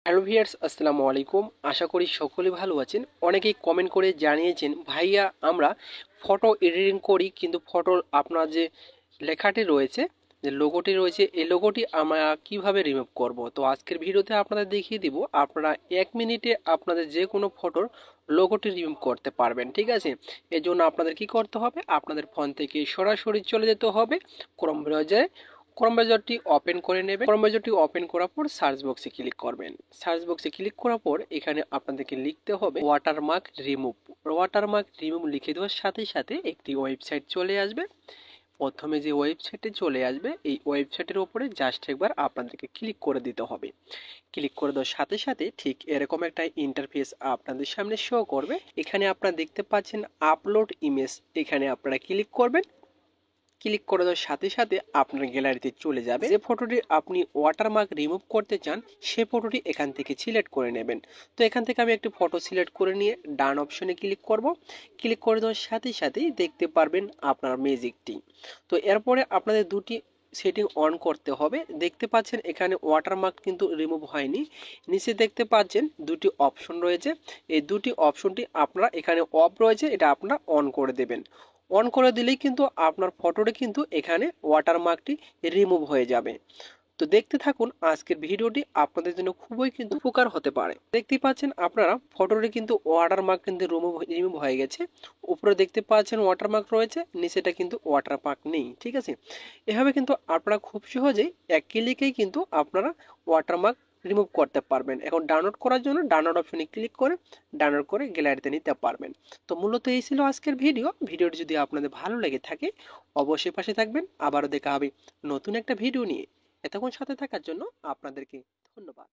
Hello viewers, আসসালামু আলাইকুম। আশা করি সকলে ভালো আছেন। অনেকেই কমেন্ট করে জানিয়েছেন, ভাইয়া আমরা ফটো এডিটিং করি কিন্তু ফটোর আপনার যে লেখাটি রয়েছে, যে লোগোটি রয়েছে, এই লোগোটি আমরা কিভাবে রিমুভ করব। তো আজকের ভিডিওতে আপনাদের দেখিয়ে দিব আপনারা 1 মিনিটে আপনাদের যে কোনো ফটোর লোগোটি রিমুভ করতে পারবেন। ঠিক আছে, এর জন্য আপনাদের কি করতে হবে, আপনাদের ফোন থেকে সরাসরি চলে যেতে হবে ক্রোম ব্রাউজারে। ক্রোম ব্রাউজারটি ওপেন করে নেবেন। ক্রোম ব্রাউজারটি ওপেন করার পর সার্চ বক্সে ক্লিক করবেন। সার্চ বক্সে ক্লিক করার পর এখানে আপনাদেরকে লিখতে হবে ওয়াটারমার্ক রিমুভ। ওয়াটারমার্ক রিমুভ লিখে দেওয়ার সাথে সাথে একটি ওয়েবসাইট চলে আসবে। প্রথমে যে ওয়েবসাইটে চলে আসবে, এই ওয়েবসাইটের উপরে জাস্ট একবার আপনাদেরকে ক্লিক করে দিতে হবে। ক্লিক করে দেওয়ার সাথে সাথে ঠিক এরকম একটা ইন্টারফেস আপনাদের সামনে শো করবে। এখানে আপনারা দেখতে পাচ্ছেন আপলোড ইমেজ, এখানে আপনারা ক্লিক করবেন। ক্লিক করে দেওয়ার সাথে সাথে আপনার গ্যালারিতে চলে যাবে। যে ফটোটি আপনি ওয়াটারমার্ক রিমুভ করতে চান সে ফটোটি এখান থেকে সিলেক্ট করে নেবেন। তো এখান থেকে আমি একটি ফটো সিলেক্ট করে নিয়ে ডান অপশনে ক্লিক করব। ক্লিক করে দেওয়ার সাথে সাথেই দেখতে পারবেন আপনার ম্যাজিকটি। তো এরপরে আপনাদের দুটি সেটিং অন করতে হবে। দেখতে পাচ্ছেন এখানে ওয়াটারমার্ক কিন্তু রিমুভ হয়নি। নিচে দেখতে পাচ্ছেন দুটি অপশন রয়েছে, এই দুটি অপশনটি আপনারা এখানে অফ রয়েছে, এটা আপনারা অন করে দেবেন। অন করে দিলেই কিন্তু আপনার ফটোটি কিন্তু এখানে ওয়াটারমার্কটি রিমুভ হয়ে যাবে। তো দেখতে থাকুন, আজকের ভিডিওটি আপনাদের জন্য খুবই কিন্তু উপকার হতে পারে। দেখতে পাচ্ছেন আপনারা ফটোটি কিন্তু ওয়াটারমার্ক কিন্তু রিমুভ হয়ে গেছে। উপরে দেখতে পাচ্ছেন ওয়াটারমার্ক রয়েছে, নিচেটা কিন্তু ওয়াটারমার্ক নেই। ঠিক আছে, এভাবে কিন্তু আপনারা খুব সহজেই এক ক্লিকেই কিন্তু আপনারা ওয়াটারমার্ক রিমুভ করতে পারবেন। এখন ডাউনলোড করার জন্য ডাউনলোড অপশনে ক্লিক করে ডাউনলোড করে গ্যালারিতে নিতে পারবেন। তো মূলত এই ছিল আজকের ভিডিওটি যদি আপনাদের ভালো লেগে থাকে অবশ্যই পাশে থাকবেন। আবারও দেখা হবে নতুন একটা ভিডিও নিয়ে। এতক্ষণ সাথে থাকার জন্য আপনাদেরকে ধন্যবাদ।